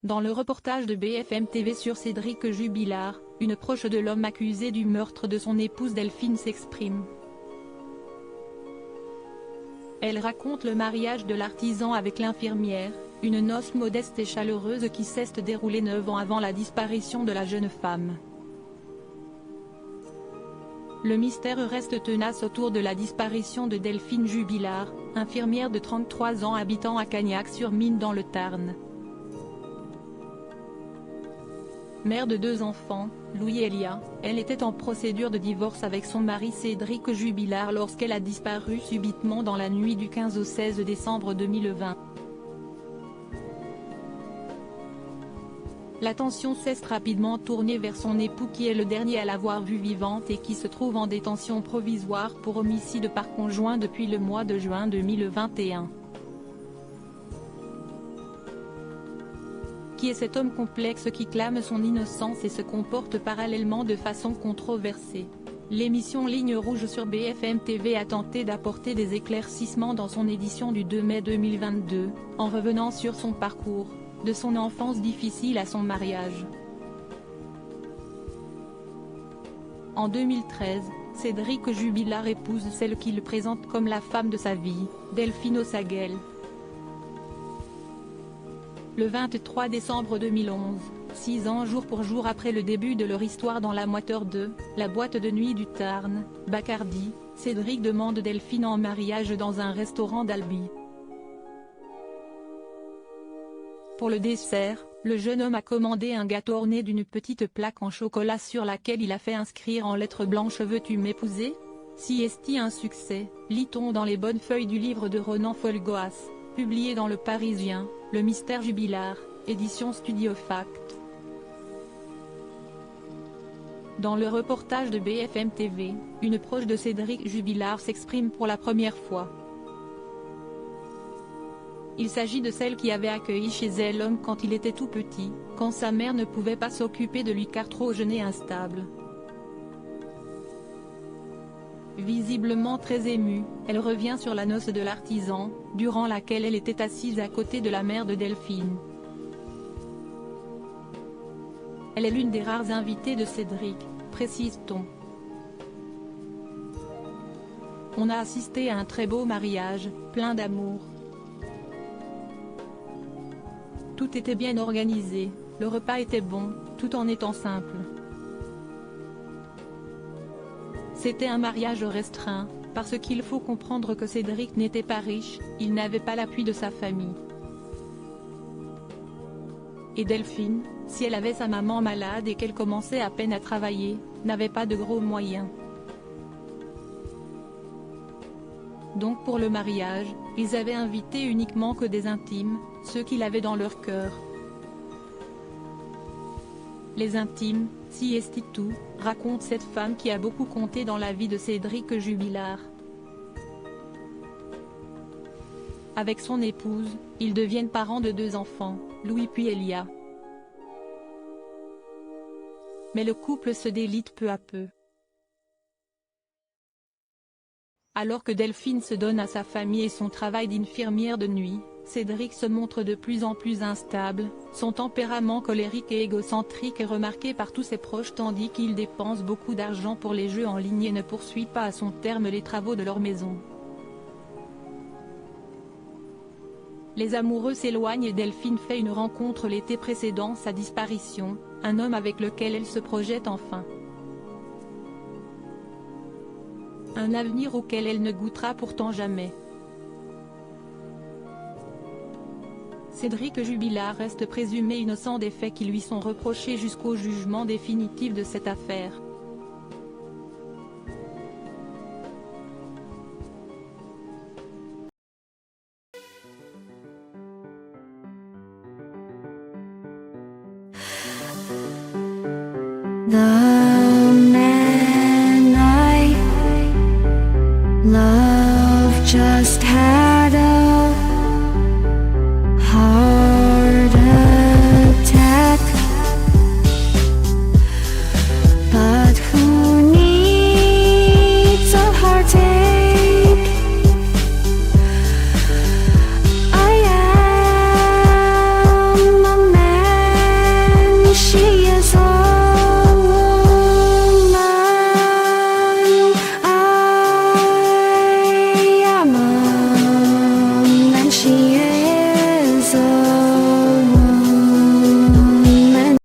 Dans le reportage de BFM TV sur Cédric Jubilard, une proche de l'homme accusé du meurtre de son épouse Delphine s'exprime. Elle raconte le mariage de l'artisan avec l'infirmière, une noce modeste et chaleureuse qui s'est déroulée 9 ans avant la disparition de la jeune femme. Le mystère reste tenace autour de la disparition de Delphine Jubilard, infirmière de 33 ans habitant à Cagnac-sur-Mine dans le Tarn. Mère de 2 enfants, Louis et Elia, elle était en procédure de divorce avec son mari Cédric Jubilard lorsqu'elle a disparu subitement dans la nuit du 15 au 16 décembre 2020. L'attention s'est rapidement tournée vers son époux qui est le dernier à l'avoir vue vivante et qui se trouve en détention provisoire pour homicide par conjoint depuis le mois de juin 2021. Qui est cet homme complexe qui clame son innocence et se comporte parallèlement de façon controversée? L'émission Ligne Rouge sur BFM TV a tenté d'apporter des éclaircissements dans son édition du 2 mai 2022, en revenant sur son parcours, de son enfance difficile à son mariage. En 2013, Cédric Jubilard épouse celle qu'il présente comme la femme de sa vie, Delphine Osagel. Le 23 décembre 2011, 6 ans jour pour jour après le début de leur histoire dans la moiteur de la boîte de nuit du Tarn, Bacardi, Cédric demande Delphine en mariage dans un restaurant d'Albi. Pour le dessert, le jeune homme a commandé un gâteau orné d'une petite plaque en chocolat sur laquelle il a fait inscrire en lettres blanches « Veux-tu m'épouser ?» Si est-il un succès, lit-on dans les bonnes feuilles du livre de Ronan Folgoas, publié dans Le Parisien, Le Mystère Jubilard, édition Studio Fact. Dans le reportage de BFM TV, une proche de Cédric Jubilard s'exprime pour la première fois. Il s'agit de celle qui avait accueilli chez elle l'homme quand il était tout petit, quand sa mère ne pouvait pas s'occuper de lui car trop jeune et instable. Visiblement très émue, elle revient sur la noce de l'artisan, durant laquelle elle était assise à côté de la mère de Delphine. Elle est l'une des rares invitées de Cédric, précise-t-on. On a assisté à un très beau mariage, plein d'amour. Tout était bien organisé, le repas était bon, tout en étant simple. C'était un mariage restreint, parce qu'il faut comprendre que Cédric n'était pas riche, il n'avait pas l'appui de sa famille. Et Delphine, si elle avait sa maman malade et qu'elle commençait à peine à travailler, n'avait pas de gros moyens. Donc pour le mariage, ils avaient invité uniquement que des intimes, ceux qu'il avait dans leur cœur. Les intimes, si est tout, raconte cette femme qui a beaucoup compté dans la vie de Cédric Jubilard. Avec son épouse, ils deviennent parents de 2 enfants, Louis puis Elia. Mais le couple se délite peu à peu. Alors que Delphine se donne à sa famille et son travail d'infirmière de nuit, Cédric se montre de plus en plus instable, son tempérament colérique et égocentrique est remarqué par tous ses proches tandis qu'il dépense beaucoup d'argent pour les jeux en ligne et ne poursuit pas à son terme les travaux de leur maison. Les amoureux s'éloignent et Delphine fait une rencontre l'été précédant sa disparition, un homme avec lequel elle se projette enfin. Un avenir auquel elle ne goûtera pourtant jamais. Cédric Jubilard reste présumé innocent des faits qui lui sont reprochés jusqu'au jugement définitif de cette affaire. The man I love just had